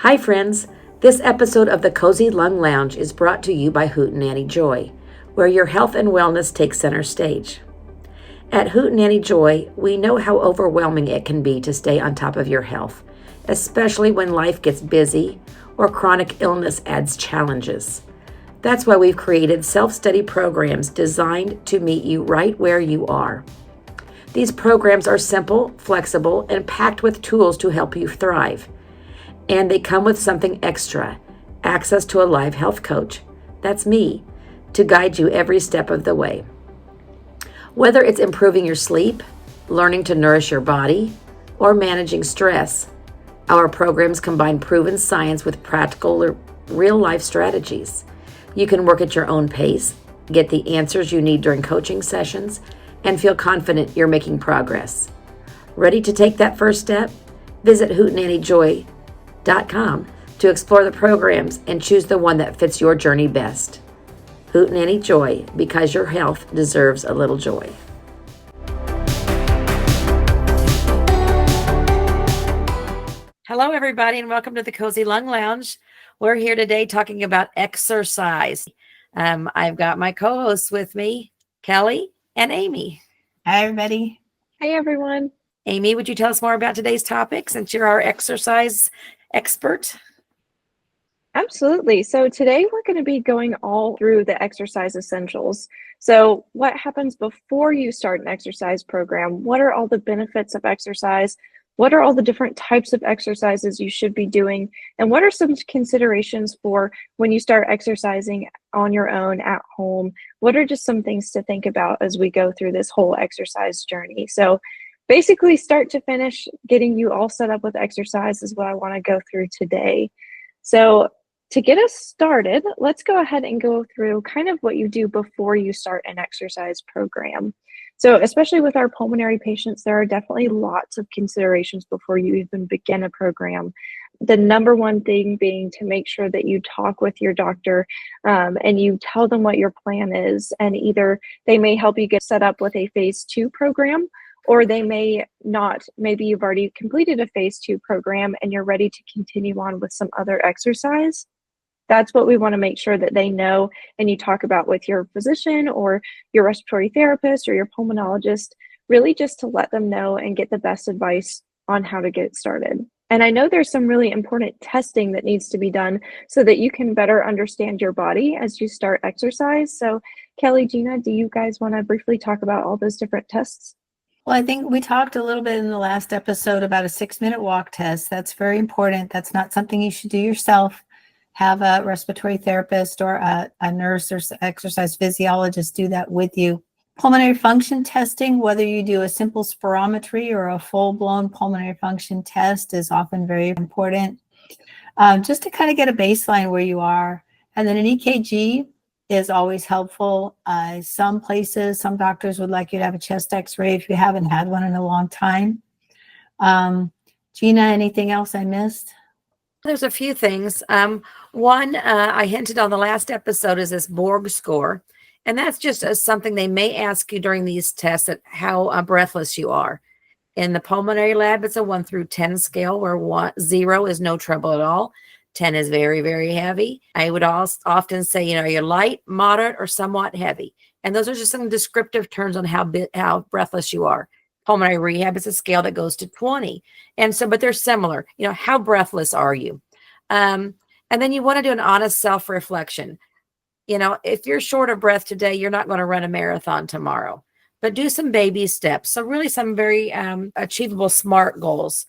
Hi friends, this episode of the Cozy Lung Lounge is brought to you by Hootenanny Joy, where your health and wellness take center stage. At Hootenanny Joy, we know how overwhelming it can be to stay on top of your health, especially when life gets busy or chronic illness adds challenges. That's why we've created self-study programs designed to meet you right where you are. These programs are simple, flexible, and packed with tools to help you thrive. And they come with something extra, access to a live health coach. That's me, to guide you every step of the way. Whether it's improving your sleep, learning to nourish your body, or managing stress, our programs combine proven science with practical, real-life strategies. You can work at your own pace, get the answers you need during coaching sessions, and feel confident you're making progress. Ready to take that first step? Visit hootenannyjoy.com to explore the programs and choose the one that fits your journey best. Hootenanny Joy, because your health deserves a little joy. Hello, everybody, and welcome to the Cozy Lung Lounge. We're here today talking about exercise. I've got my co-hosts with me, Kelly and Amy. Hi, everybody. Hi, everyone. Amy, would you tell us more about today's topic since you're our exercise expert? Absolutely. So today we're going to be going all through the exercise essentials. So what happens before you start an exercise program? What are all the benefits of exercise? What are all the different types of exercises you should be doing? And what are some considerations for when you start exercising on your own at home? What are just some things to think about as we go through this whole exercise journey? So basically, start to finish, getting you all set up with exercise is what I want to go through today. So to get us started, let's go ahead and go through kind of what you do before you start an exercise program. So especially with our pulmonary patients, there are definitely lots of considerations before you even begin a program. The number one thing being to make sure that you talk with your doctor and you tell them what your plan is, and either they may help you get set up with a phase 2 program, or they may not. Maybe you've already completed a phase 2 program and you're ready to continue on with some other exercise. That's what we want to make sure that they know, and you talk about with your physician or your respiratory therapist or your pulmonologist, really just to let them know and get the best advice on how to get started. And I know there's some really important testing that needs to be done so that you can better understand your body as you start exercise. So Kelly, Gina, do you guys want to briefly talk about all those different tests? Well, I think we talked a little bit in the last episode about a 6-minute walk test. That's very important. That's not something you should do yourself. Have a respiratory therapist or a nurse or exercise physiologist do that with you. Pulmonary function testing, whether you do a simple spirometry or a full-blown pulmonary function test, is often very important, just to kind of get a baseline where you are. And then an EKG is always helpful. Some places, some doctors would like you to have a chest x-ray if you haven't had one in a long time. Gina, anything else I missed? There's a few things. One, I hinted on the last episode, is this Borg score. And that's just something they may ask you during these tests, at how breathless you are. In the pulmonary lab, it's a 1 through 10 scale, where 0 is no trouble at all. 10 is very, very heavy. I would often say, are you light, moderate, or somewhat heavy? And those are just some descriptive terms on how breathless you are. Pulmonary rehab is a scale that goes to 20. And so, but they're similar. How breathless are you? And then you want to do an honest self-reflection. If you're short of breath today, you're not going to run a marathon tomorrow. But do some baby steps. So really some very achievable SMART goals,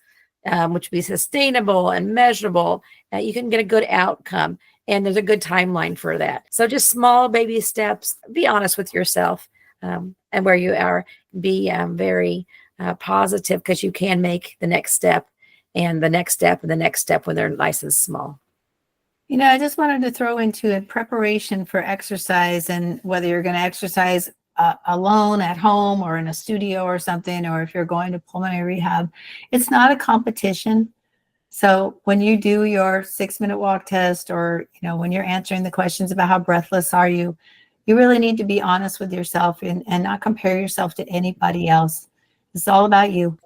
which be sustainable and measurable. You can get a good outcome. And there's a good timeline for that. So just small baby steps. Be honest with yourself. And where you are, be very positive, because you can make the next step and the next step and the next step when they're nice and small. I just wanted to throw into it preparation for exercise, and whether you're going to exercise alone at home or in a studio or something, or if you're going to pulmonary rehab, it's not a competition. So when you do your 6-minute walk test, or, when you're answering the questions about how breathless are you, you really need to be honest with yourself and not compare yourself to anybody else. It's all about you.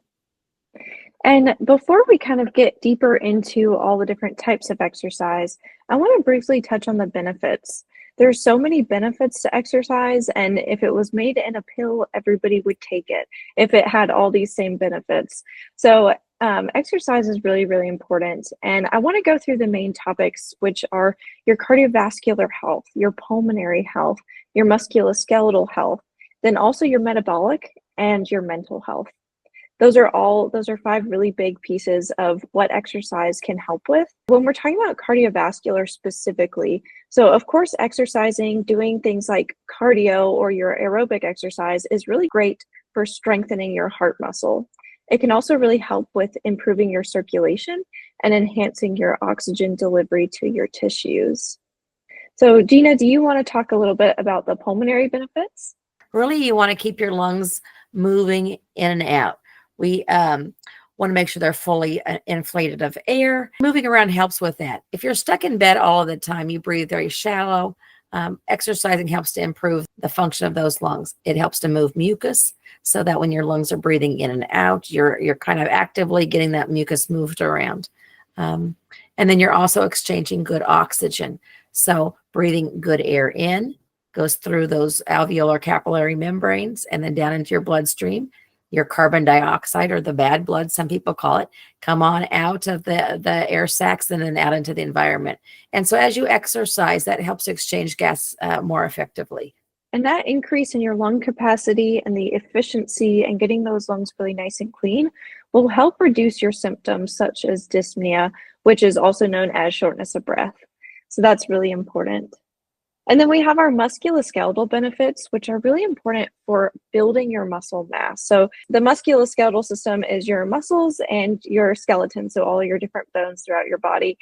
And before we kind of get deeper into all the different types of exercise, I want to briefly touch on the benefits. There's so many benefits to exercise, and if it was made in a pill, everybody would take it if it had all these same benefits. So, exercise is really, really important. And I want to go through the main topics, which are your cardiovascular health, your pulmonary health, your musculoskeletal health, then also your metabolic and your mental health. Those are five really big pieces of what exercise can help with. When we're talking about cardiovascular specifically, so of course, exercising, doing things like cardio or your aerobic exercise is really great for strengthening your heart muscle. It can also really help with improving your circulation and enhancing your oxygen delivery to your tissues. So, Gina, do you want to talk a little bit about the pulmonary benefits? Really, you want to keep your lungs moving in and out. We want to make sure they're fully inflated of air. Moving around helps with that. If you're stuck in bed all of the time, you breathe very shallow. Exercising helps to improve the function of those lungs. It helps to move mucus so that when your lungs are breathing in and out, you're kind of actively getting that mucus moved around. And then you're also exchanging good oxygen. So breathing good air in goes through those alveolar capillary membranes and then down into your bloodstream. Your carbon dioxide, or the bad blood, some people call it, come on out of the air sacs and then out into the environment. And so as you exercise, that helps exchange gas more effectively. And that increase in your lung capacity and the efficiency and getting those lungs really nice and clean will help reduce your symptoms such as dyspnea, which is also known as shortness of breath. So that's really important. And then we have our musculoskeletal benefits, which are really important for building your muscle mass. So the musculoskeletal system is your muscles and your skeleton, so all your different bones throughout your body.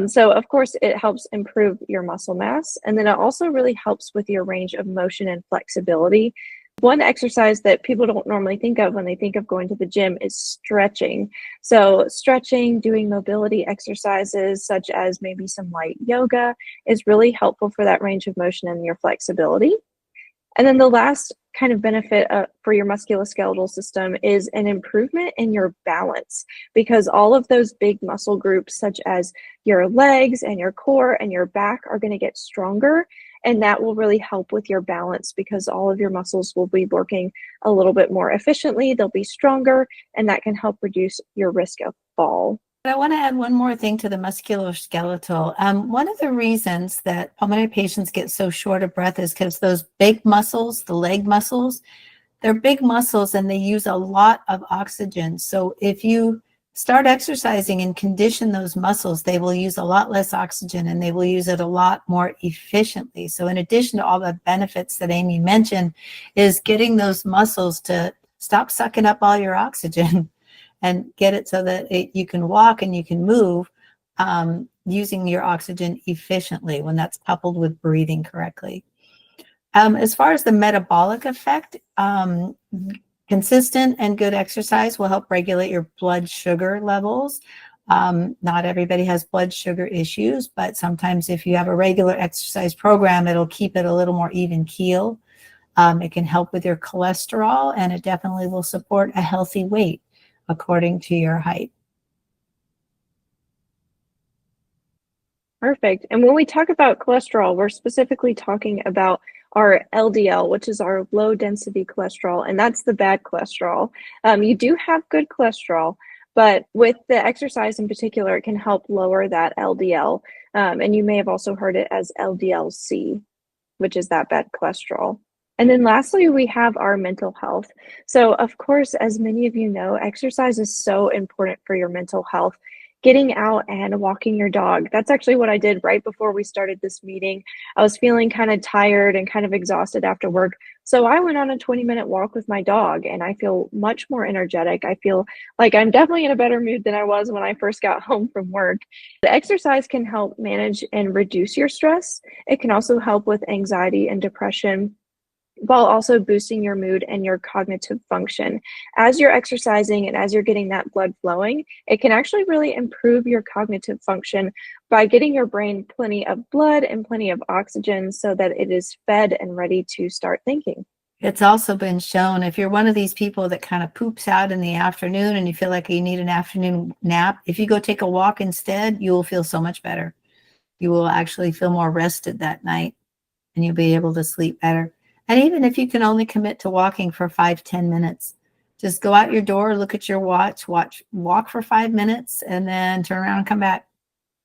So of course, it helps improve your muscle mass. And then it also really helps with your range of motion and flexibility. One exercise that people don't normally think of when they think of going to the gym is stretching. So stretching, doing mobility exercises such as maybe some light yoga is really helpful for that range of motion and your flexibility. And then the last kind of benefit for your musculoskeletal system is an improvement in your balance, because all of those big muscle groups such as your legs and your core and your back are going to get stronger. And that will really help with your balance because all of your muscles will be working a little bit more efficiently. They'll be stronger, and that can help reduce your risk of fall. I want to add one more thing to the musculoskeletal. One of the reasons that pulmonary patients get so short of breath is because those big muscles, the leg muscles, they're big muscles and they use a lot of oxygen. So if you start exercising and condition those muscles, they will use a lot less oxygen and they will use it a lot more efficiently. So in addition to all the benefits that Amy mentioned, is getting those muscles to stop sucking up all your oxygen and get it so that you can walk and you can move using your oxygen efficiently when that's coupled with breathing correctly. As far as the metabolic effect, consistent and good exercise will help regulate your blood sugar levels. Not everybody has blood sugar issues, but sometimes if you have a regular exercise program, it'll keep it a little more even keel. It can help with your cholesterol, and it definitely will support a healthy weight according to your height. Perfect. And when we talk about cholesterol, we're specifically talking about our LDL, which is our low density cholesterol, and that's the bad cholesterol. You do have good cholesterol, but with the exercise in particular, it can help lower that LDL. And you may have also heard it as LDL-C, which is that bad cholesterol. And then lastly, we have our mental health. So of course, as many of you know, exercise is so important for your mental health. Getting out and walking your dog. That's actually what I did right before we started this meeting. I was feeling kind of tired and kind of exhausted after work. So I went on a 20-minute walk with my dog and I feel much more energetic. I feel like I'm definitely in a better mood than I was when I first got home from work. The exercise can help manage and reduce your stress. It can also help with anxiety and depression, while also boosting your mood and your cognitive function. As you're exercising and as you're getting that blood flowing, it can actually really improve your cognitive function by getting your brain plenty of blood and plenty of oxygen so that it is fed and ready to start thinking. It's also been shown if you're one of these people that kind of poops out in the afternoon and you feel like you need an afternoon nap, if you go take a walk instead, you will feel so much better. You will actually feel more rested that night and you'll be able to sleep better. And even if you can only commit to walking for 5-10 minutes, just go out your door, look at your watch, walk for 5 minutes, and then turn around and come back.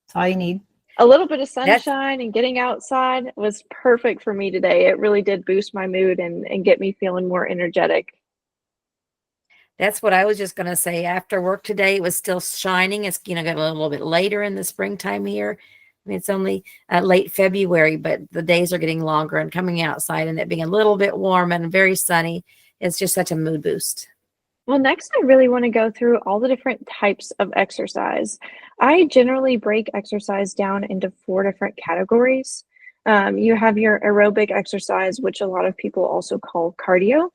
That's all you need. A little bit of That's sunshine and getting outside was perfect for me today. It really did boost my mood and get me feeling more energetic. that's what I was just gonna say. After work today, it was still shining. It's, got a little bit later in the springtime here. I mean, it's only late February, but the days are getting longer and coming outside and it being a little bit warm and very sunny. It's just such a mood boost. Well, next, I really want to go through all the different types of exercise. I generally break exercise down into 4 different categories. You have your aerobic exercise, which a lot of people also call cardio.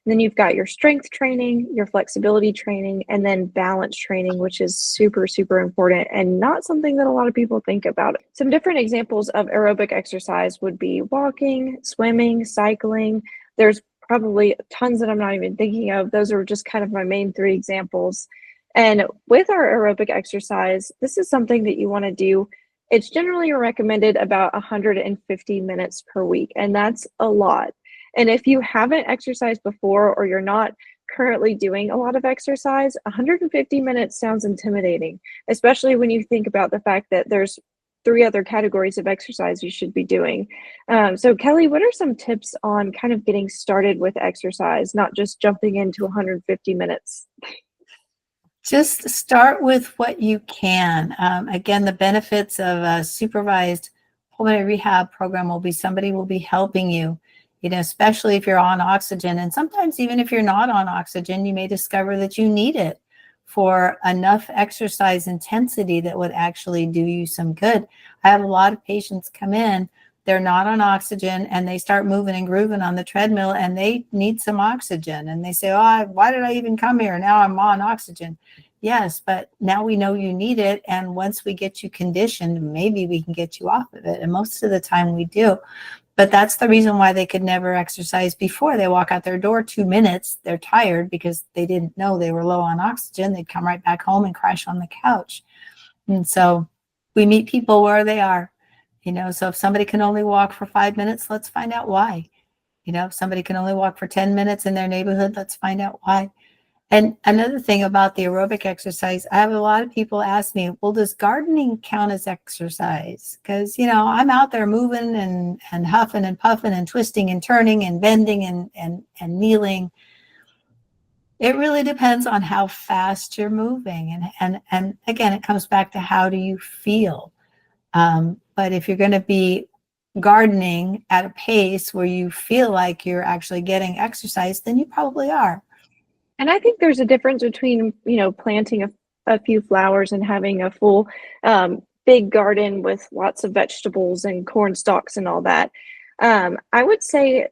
And then you've got your strength training, your flexibility training, and then balance training, which is super, super important and not something that a lot of people think about. Some different examples of aerobic exercise would be walking, swimming, cycling. There's probably tons that I'm not even thinking of. Those are just kind of my main 3 examples. And with our aerobic exercise, this is something that you want to do. It's generally recommended about 150 minutes per week, and that's a lot. And if you haven't exercised before or you're not currently doing a lot of exercise, 150 minutes sounds intimidating, especially when you think about the fact that there's 3 other categories of exercise you should be doing. So Kelly, what are some tips on kind of getting started with exercise, not just jumping into 150 minutes? Just start with what you can. Again, the benefits of a supervised pulmonary rehab program will be somebody will be helping you, especially if you're on oxygen. And sometimes even if you're not on oxygen, you may discover that you need it for enough exercise intensity that would actually do you some good. I have a lot of patients come in, they're not on oxygen, and they start moving and grooving on the treadmill, and they need some oxygen. And they say, oh, why did I even come here? Now I'm on oxygen. Yes, but now we know you need it. And once we get you conditioned, maybe we can get you off of it. And most of the time we do. But that's the reason why they could never exercise before. They walk out their door 2 minutes, they're tired because they didn't know they were low on oxygen. They'd come right back home and crash on the couch. And so we meet people where they are, so if somebody can only walk for 5 minutes, let's find out why. If somebody can only walk for 10 minutes in their neighborhood, let's find out why. And another thing about the aerobic exercise, I have a lot of people ask me, well, does gardening count as exercise? Because, I'm out there moving and huffing and puffing and twisting and turning and bending and kneeling. It really depends on how fast you're moving. And again, it comes back to how do you feel? But if you're going to be gardening at a pace where you feel like you're actually getting exercise, then you probably are. And I think there's a difference between, planting a few flowers and having a full big garden with lots of vegetables and corn stalks and all that. I would say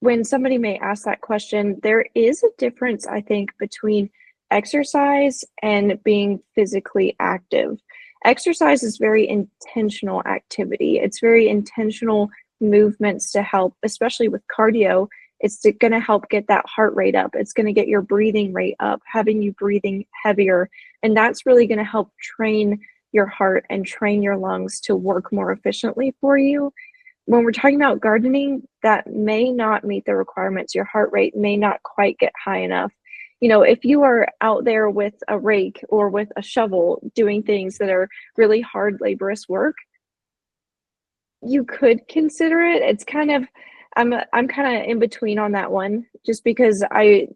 when somebody may ask that question, there is a difference, I think, between exercise and being physically active. Exercise is very intentional activity. It's very intentional movements to help, especially with cardio. It's going to help get that heart rate up. It's going to get your breathing rate up, having you breathing heavier. And that's really going to help train your heart and train your lungs to work more efficiently for you. When we're talking about gardening, that may not meet the requirements. Your heart rate may not quite get high enough. If you are out there with a rake or with a shovel doing things that are really hard, laborious work, you could consider it. It's kind of, I'm kind of in between on that one, just because I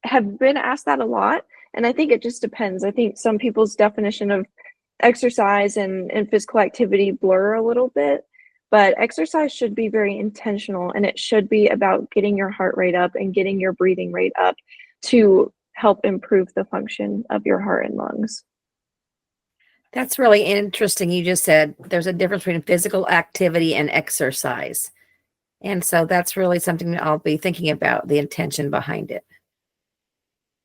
have been asked that a lot. And I think it just depends. I think some people's definition of exercise and physical activity blur a little bit, but exercise should be very intentional, and it should be about getting your heart rate up and getting your breathing rate up to help improve the function of your heart and lungs. That's really interesting. You just said there's a difference between physical activity and exercise. And so that's really something that I'll be thinking about, the intention behind it.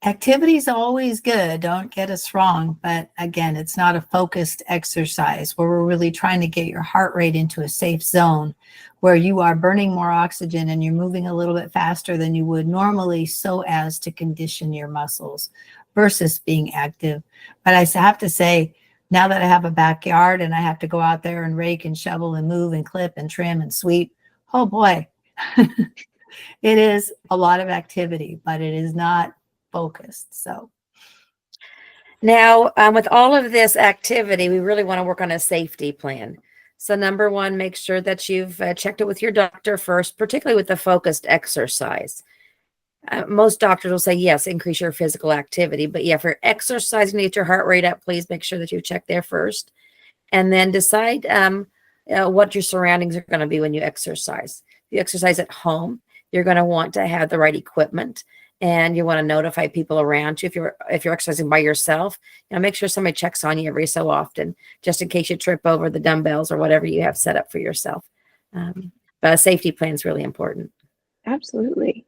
Activity is always good, don't get us wrong, but again, it's not a focused exercise where we're really trying to get your heart rate into a safe zone. where you are burning more oxygen and you're moving a little bit faster than you would normally so as to condition your muscles versus being active. But I have to say, now that I have a backyard and I have to go out there and rake and shovel and move and clip and trim and sweep, oh boy, it is a lot of activity, but it is not focused. So now, with all of this activity, we really want to work on a safety plan. So number one, make sure that you've checked it with your doctor first, particularly with the focused exercise. Most doctors will say, yes, increase your physical activity. But yeah, for exercising to get your heart rate up, please make sure that you check there first. And then decide what your surroundings are going to be when you exercise. If you exercise at home, you're going to want to have the right equipment. And you want to notify people around you. If you're exercising by yourself, make sure somebody checks on you every so often, just in case you trip over the dumbbells or whatever you have set up for yourself. But a safety plan is really important. Absolutely.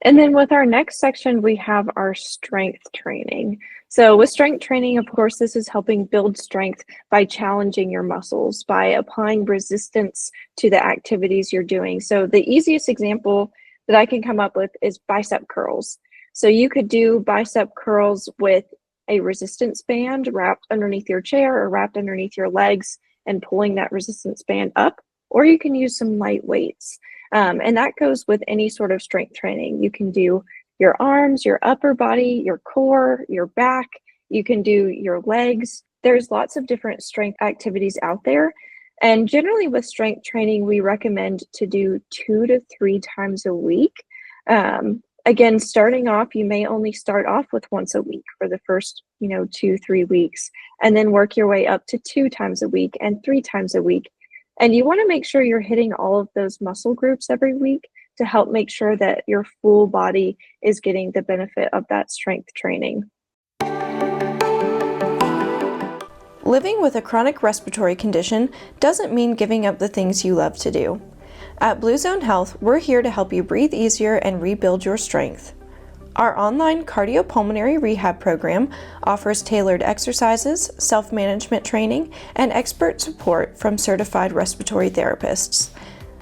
And then with our next section, we have our strength training. So with strength training, of course, this is helping build strength by challenging your muscles, by applying resistance to the activities you're doing. So the easiest example that I can come up with is bicep curls. So you could do bicep curls with a resistance band wrapped underneath your chair or wrapped underneath your legs and pulling that resistance band up, or you can use some light weights. And that goes with any sort of strength training. You can do your arms, your upper body, your core, your back. You can do your legs. There's lots of different strength activities out there. And generally with strength training, we recommend to do 2 to 3 times a week. Again, starting off, you may only start off with once a week for the first, 2-3 weeks, and then work your way up to 2 times a week and 3 times a week. And you want to make sure you're hitting all of those muscle groups every week to help make sure that your full body is getting the benefit of that strength training. Living with a chronic respiratory condition doesn't mean giving up the things you love to do. At BluZone Health, we're here to help you breathe easier and rebuild your strength. Our online cardiopulmonary rehab program offers tailored exercises, self-management training, and expert support from certified respiratory therapists.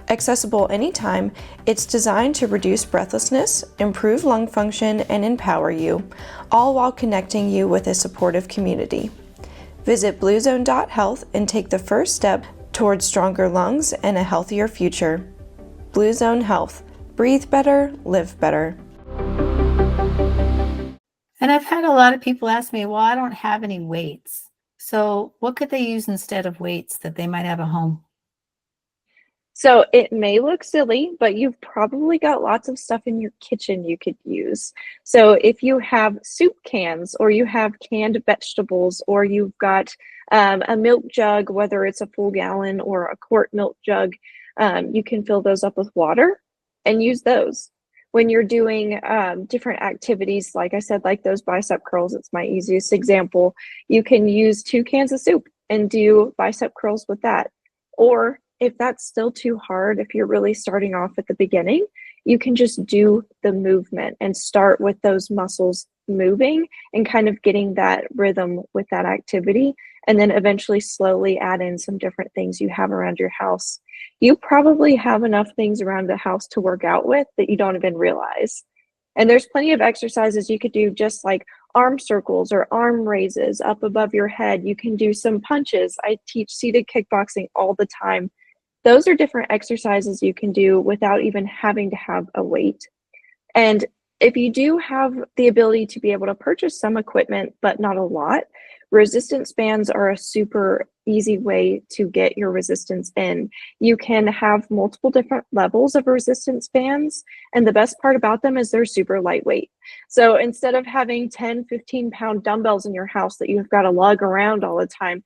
Accessible anytime, it's designed to reduce breathlessness, improve lung function, and empower you, all while connecting you with a supportive community. Visit BluZone.health and take the first step towards stronger lungs and a healthier future. BluZone Health. Breathe better, live better. And I've had a lot of people ask me, well, I don't have any weights. So what could they use instead of weights that they might have at home? So it may look silly, but you've probably got lots of stuff in your kitchen you could use. So if you have soup cans, or you have canned vegetables, or you've got a milk jug, whether it's a full gallon or a quart milk jug, you can fill those up with water and use those. When you're doing different activities, like I said, like those bicep curls, it's my easiest example. You can use 2 cans of soup and do bicep curls with that. Or if that's still too hard, if you're really starting off at the beginning, you can just do the movement and start with those muscles moving and kind of getting that rhythm with that activity, and then eventually slowly add in some different things you have around your house. You probably have enough things around the house to work out with that you don't even realize. And there's plenty of exercises you could do, just like arm circles or arm raises up above your head. You can do some punches. I teach seated kickboxing all the time. Those are different exercises you can do without even having to have a weight. And if you do have the ability to be able to purchase some equipment, but not a lot, resistance bands are a super easy way to get your resistance in. You can have multiple different levels of resistance bands, and the best part about them is they're super lightweight. So instead of having 10, 15-pound dumbbells in your house that you've got to lug around all the time,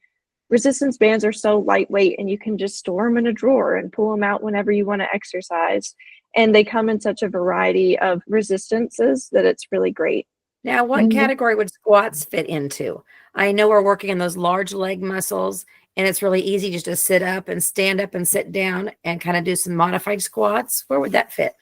resistance bands are so lightweight, and you can just store them in a drawer and pull them out whenever you want to exercise. And they come in such a variety of resistances that it's really great. Now, what category would squats fit into? I know we're working on those large leg muscles, and it's really easy just to sit up and stand up and sit down and kind of do some modified squats. Where would that fit?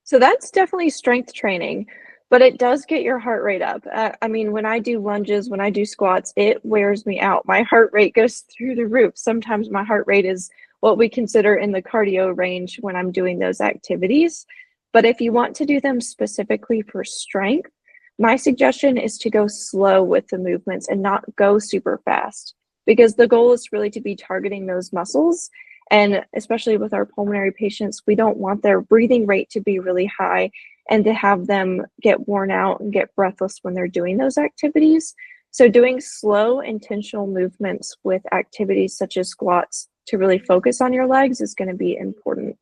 So that's definitely strength training, but it does get your heart rate up. I mean, when I do lunges, when I do squats, it wears me out. My heart rate goes through the roof. Sometimes my heart rate is what we consider in the cardio range when I'm doing those activities. But if you want to do them specifically for strength, my suggestion is to go slow with the movements and not go super fast, because the goal is really to be targeting those muscles. And especially with our pulmonary patients, we don't want their breathing rate to be really high and to have them get worn out and get breathless when they're doing those activities. So doing slow, intentional movements with activities such as squats to really focus on your legs is going to be important.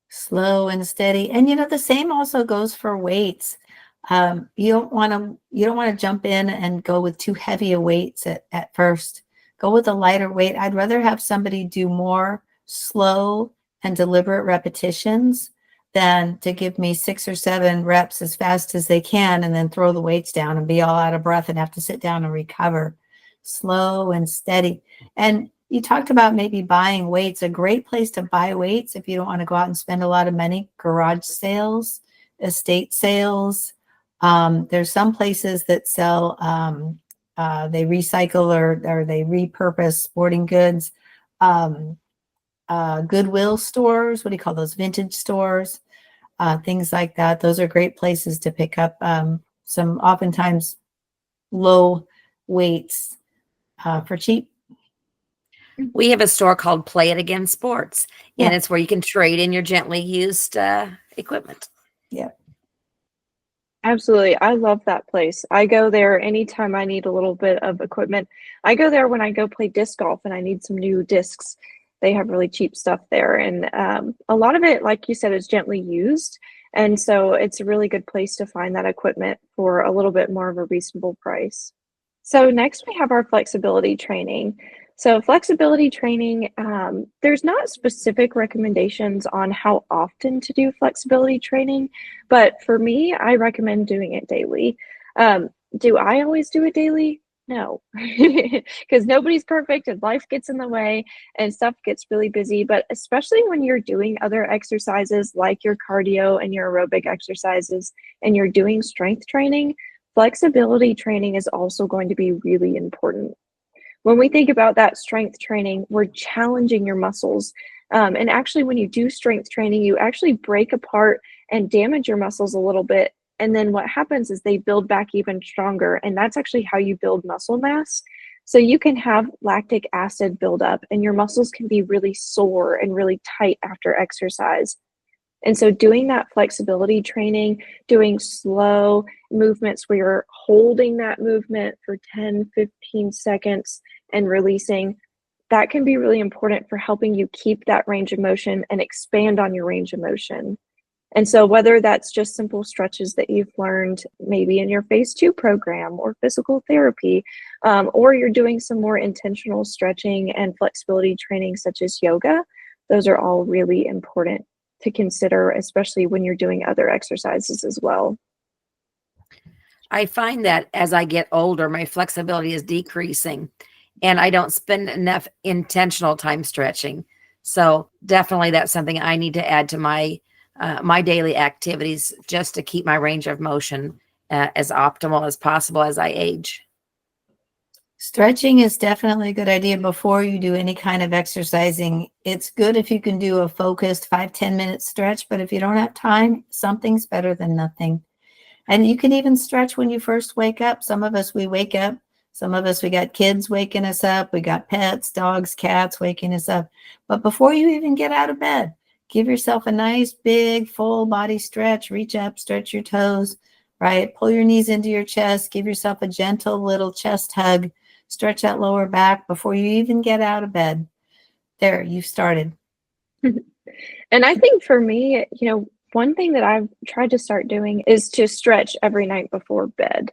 Slow and steady. And the same also goes for weights. You don't want to jump in and go with too heavy a weights at first. Go with a lighter weight. I'd rather have somebody do more slow and deliberate repetitions than to give me 6 or 7 reps as fast as they can and then throw the weights down and be all out of breath and have to sit down and recover. Slow and steady. And you talked about maybe buying weights. A great place to buy weights if you don't want to go out and spend a lot of money: garage sales, estate sales. There's some places that sell, they recycle or they repurpose sporting goods. Goodwill stores, what do you call those? Vintage stores, things like that. Those are great places to pick up some oftentimes low weights for cheap. We have a store called Play It Again Sports, and Yeah. it's where you can trade in your gently used equipment. Yeah. Absolutely. I love that place. I go there anytime I need a little bit of equipment. I go there when I go play disc golf and I need some new discs. They have really cheap stuff there. And a lot of it, like you said, is gently used. And so it's a really good place to find that equipment for a little bit more of a reasonable price. So next we have our flexibility training. So flexibility training, there's not specific recommendations on how often to do flexibility training, but for me, I recommend doing it daily. Do I always do it daily? No, because nobody's perfect and life gets in the way and stuff gets really busy. But especially when you're doing other exercises like your cardio and your aerobic exercises and you're doing strength training, flexibility training is also going to be really important. When we think about that strength training, we're challenging your muscles. And actually, when you do strength training, you actually break apart and damage your muscles a little bit. And then what happens is they build back even stronger. And that's actually how you build muscle mass. So you can have lactic acid build up and your muscles can be really sore and really tight after exercise. And so doing that flexibility training, doing slow movements where you're holding that movement for 10, 15 seconds and releasing, that can be really important for helping you keep that range of motion and expand on your range of motion. And so whether that's just simple stretches that you've learned maybe in your phase 2 program or physical therapy, or you're doing some more intentional stretching and flexibility training such as yoga, those are all really important to consider, especially when you're doing other exercises as well. I find that as I get older, my flexibility is decreasing and I don't spend enough intentional time stretching. So definitely that's something I need to add to my daily activities just to keep my range of motion as optimal as possible as I age. Stretching is definitely a good idea before you do any kind of exercising. It's good if you can do a focused 5-10 minute stretch, but if you don't have time, something's better than nothing. And you can even stretch when you first wake up. Some of us, we wake up. Some of us, we got kids waking us up. We got pets, dogs, cats waking us up. But before you even get out of bed, give yourself a nice, big, full body stretch. Reach up, stretch your toes, right? Pull your knees into your chest. Give yourself a gentle little chest hug. Stretch that lower back before you even get out of bed. There, you've started. And I think for me, one thing that I've tried to start doing is to stretch every night before bed.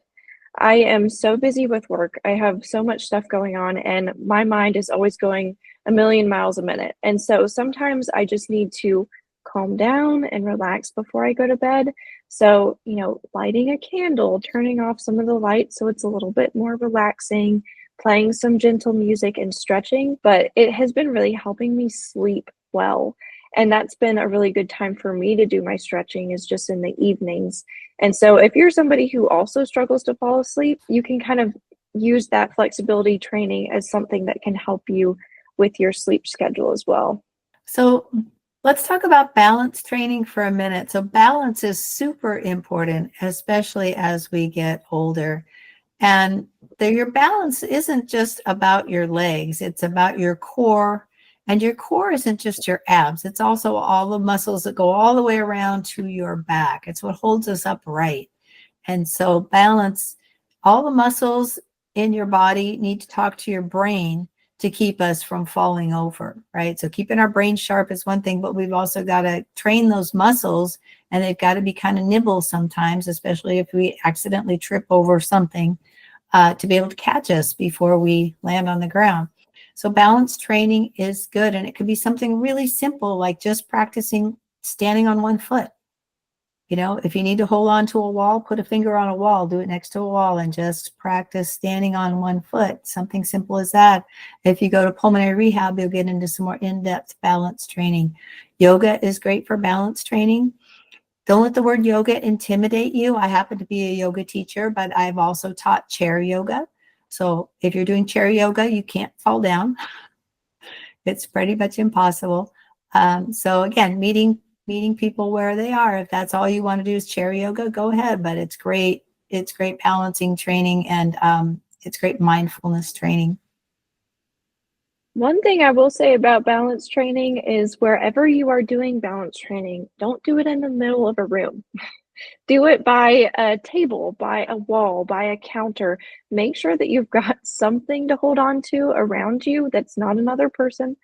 I am so busy with work. I have so much stuff going on and my mind is always going a million miles a minute. And so sometimes I just need to calm down and relax before I go to bed. So, lighting a candle, turning off some of the lights so it's a little bit more relaxing, playing some gentle music and stretching, but it has been really helping me sleep well. And that's been a really good time for me to do my stretching is just in the evenings. And so if you're somebody who also struggles to fall asleep, you can kind of use that flexibility training as something that can help you with your sleep schedule as well. So let's talk about balance training for a minute. So balance is super important, especially as we get older. And your balance isn't just about your legs, it's about your core. And your core isn't just your abs, it's also all the muscles that go all the way around to your back. It's what holds us upright. And so balance, all the muscles in your body need to talk to your brain to keep us from falling over, right? So keeping our brain sharp is one thing, but we've also got to train those muscles, and they've got to be kind of nimble sometimes, especially if we accidentally trip over something, to be able to catch us before we land on the ground. So balance training is good, and it could be something really simple, like just practicing standing on one foot. You know, if you need to hold on to a wall, put a finger on a wall, do it next to a wall, and just practice standing on one foot. Something simple as that. If you go to Pulmonary Rehab, you'll get into some more in-depth balance training. Yoga is great for balance training. Don't let the word yoga intimidate you. I happen to be a yoga teacher, but I've also taught chair yoga. So if you're doing chair yoga, you can't fall down. It's pretty much impossible. So again, meeting people where they are. If that's all you want to do is chair yoga, go ahead. But it's great. It's great balancing training, and it's great mindfulness training. One thing I will say about balance training is wherever you are doing balance training, don't do it in the middle of a room. Do it by a table, by a wall, by a counter. Make sure that you've got something to hold on to around you that's not another person,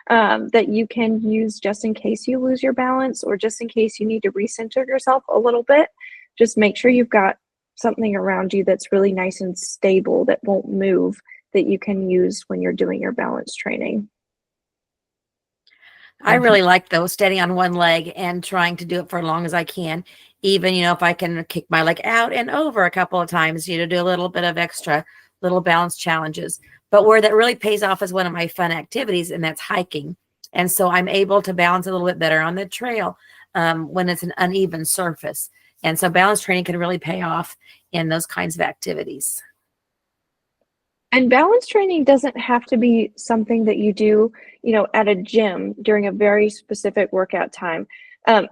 that you can use just in case you lose your balance, or just in case you need to recenter yourself a little bit. Just make sure you've got something around you that's really nice and stable, that won't move, that you can use when you're doing your balance training. I really like those, standing on one leg and trying to do it for as long as I can. Even, if I can kick my leg out and over a couple of times, do a little bit of extra little balance challenges. But where that really pays off is one of my fun activities, and that's hiking. And so I'm able to balance a little bit better on the trail when it's an uneven surface. And so balance training can really pay off in those kinds of activities. And balance training doesn't have to be something that you do, at a gym during a very specific workout time.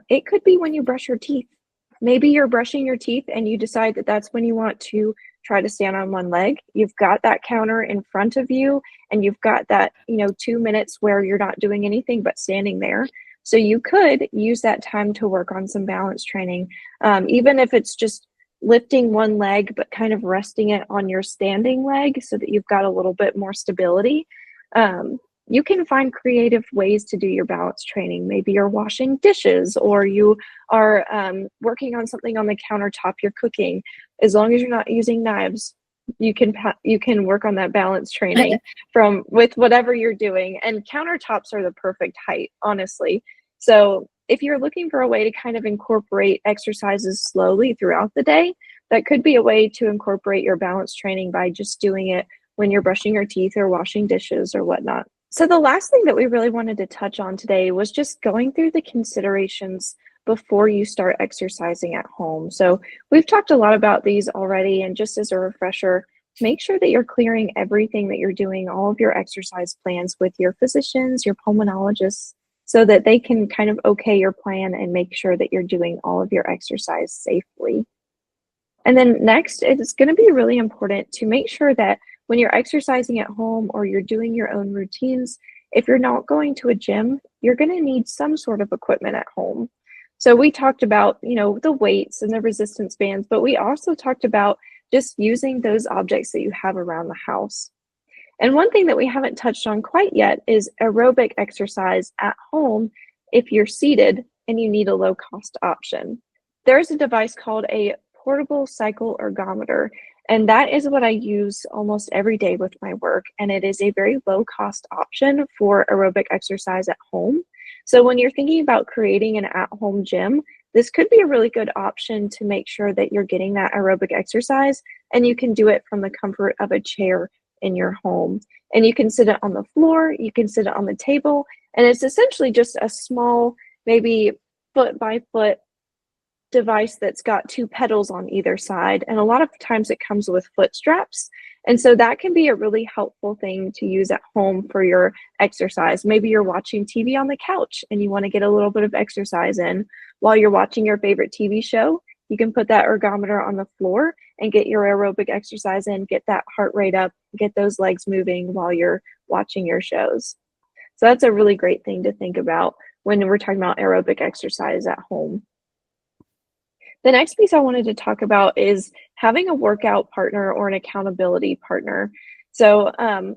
It could be when you brush your teeth. Maybe you're brushing your teeth and you decide that that's when you want to try to stand on one leg. You've got that counter in front of you, and you've got that, 2 minutes where you're not doing anything but standing there. So you could use that time to work on some balance training, even if it's just lifting one leg, but kind of resting it on your standing leg so that you've got a little bit more stability. You can find creative ways to do your balance training. Maybe you're washing dishes, or you are working on something on the countertop you're cooking. As long as you're not using knives, you can work on that balance training with whatever you're doing. And countertops are the perfect height, honestly. So if you're looking for a way to kind of incorporate exercises slowly throughout the day, that could be a way to incorporate your balance training by just doing it when you're brushing your teeth or washing dishes or whatnot. So the last thing that we really wanted to touch on today was just going through the considerations before you start exercising at home. So we've talked a lot about these already, and just as a refresher, make sure that you're clearing everything that you're doing, all of your exercise plans, with your physicians, your pulmonologists, so that they can kind of okay your plan and make sure that you're doing all of your exercise safely. And then next, it's going to be really important to make sure that when you're exercising at home or you're doing your own routines, if you're not going to a gym, you're going to need some sort of equipment at home. So we talked about, the weights and the resistance bands, but we also talked about just using those objects that you have around the house. And one thing that we haven't touched on quite yet is aerobic exercise at home if you're seated and you need a low-cost option. There's a device called a portable cycle ergometer, and that is what I use almost every day with my work, and it is a very low-cost option for aerobic exercise at home. So when you're thinking about creating an at-home gym, this could be a really good option to make sure that you're getting that aerobic exercise, and you can do it from the comfort of a chair in your home. And you can sit it on the floor, you can sit it on the table, and it's essentially just a small, maybe foot by foot device that's got two pedals on either side. And a lot of times it comes with foot straps. And so that can be a really helpful thing to use at home for your exercise. Maybe you're watching TV on the couch and you want to get a little bit of exercise in while you're watching your favorite TV show. You can put that ergometer on the floor and get your aerobic exercise in, get that heart rate up, get those legs moving while you're watching your shows. So that's a really great thing to think about when we're talking about aerobic exercise at home. The next piece I wanted to talk about is having a workout partner or an accountability partner. So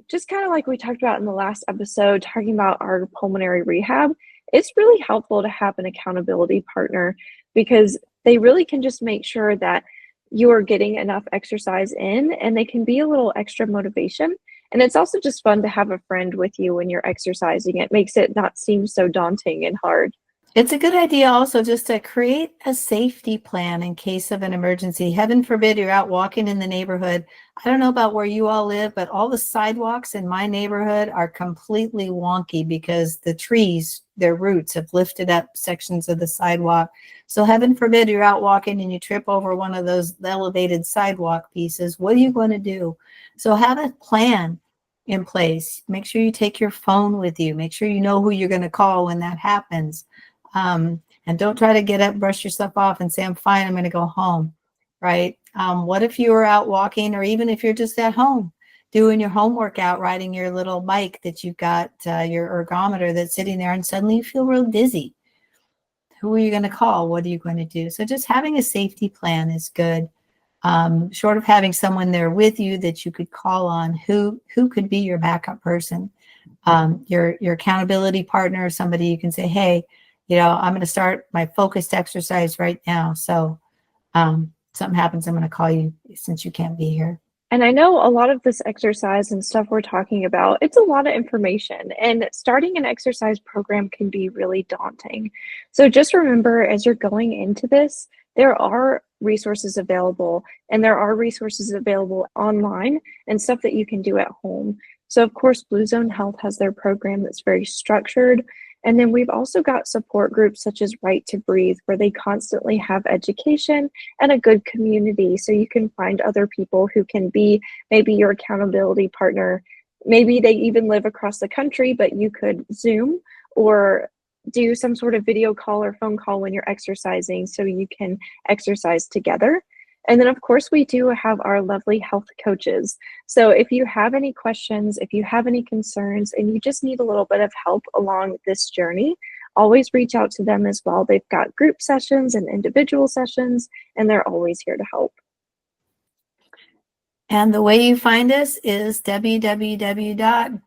just kind of like we talked about in the last episode, talking about our pulmonary rehab, it's really helpful to have an accountability partner because they really can just make sure that you are getting enough exercise in, and they can be a little extra motivation. And it's also just fun to have a friend with you when you're exercising. It makes it not seem so daunting and hard. It's a good idea also just to create a safety plan in case of an emergency. Heaven forbid you're out walking in the neighborhood. I don't know about where you all live, but all the sidewalks in my neighborhood are completely wonky because the trees, their roots have lifted up sections of the sidewalk. So heaven forbid you're out walking and you trip over one of those elevated sidewalk pieces. What are you going to do? So have a plan in place. Make sure you take your phone with you. Make sure you know who you're going to call when that happens. And don't try to get up, brush yourself off and say, I'm fine, I'm going to go home, right? What if you were out walking, or even if you're just at home doing your home workout, riding your little bike that you've got, your ergometer that's sitting there, and suddenly you feel real dizzy? Who are you going to call? What are you going to do? So just having a safety plan is good. Short of having someone there with you that you could call on, who could be your backup person, your accountability partner, somebody you can say, hey, I'm going to start my focused exercise right now. So something happens, I'm going to call you since you can't be here. And I know a lot of this exercise and stuff we're talking about, it's a lot of information, and starting an exercise program can be really daunting. So just remember, as you're going into this, there are resources available, and there are resources available online and stuff that you can do at home. So of course, BluZone Health has their program that's very structured. And then we've also got support groups such as Right to Breathe, where they constantly have education and a good community. So you can find other people who can be maybe your accountability partner. Maybe they even live across the country, but you could Zoom or do some sort of video call or phone call when you're exercising so you can exercise together. And then, of course, we do have our lovely health coaches. So if you have any questions, if you have any concerns, and you just need a little bit of help along this journey, always reach out to them as well. They've got group sessions and individual sessions, and they're always here to help. And the way you find us is www.bluzone,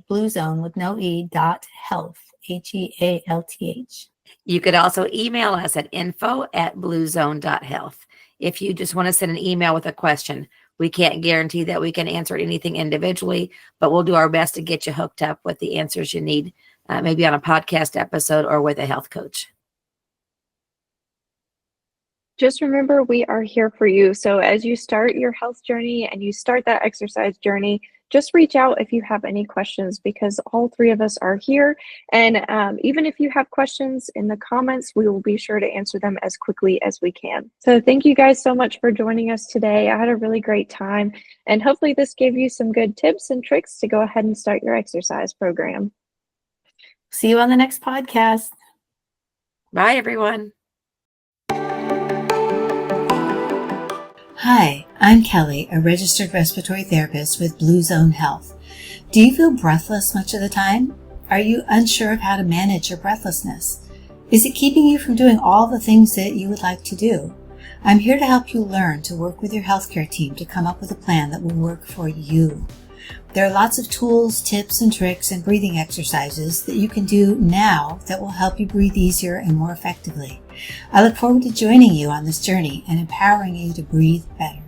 BluZone with no E, .health, HEALTH. You could also email us at info@bluzone.health. If you just want to send an email with a question, we can't guarantee that we can answer anything individually, but we'll do our best to get you hooked up with the answers you need, maybe on a podcast episode or with a health coach. Just remember, we are here for you. So as you start your health journey and you start that exercise journey, just reach out if you have any questions, because all three of us are here. And even if you have questions in the comments, we will be sure to answer them as quickly as we can. So thank you guys so much for joining us today. I had a really great time, and hopefully this gave you some good tips and tricks to go ahead and start your exercise program. See you on the next podcast. Bye, everyone. Hi, I'm Kelly, a registered respiratory therapist with BluZone Health. Do you feel breathless much of the time? Are you unsure of how to manage your breathlessness? Is it keeping you from doing all the things that you would like to do? I'm here to help you learn to work with your healthcare team to come up with a plan that will work for you. There are lots of tools, tips, and tricks and breathing exercises that you can do now that will help you breathe easier and more effectively. I look forward to joining you on this journey and empowering you to breathe better.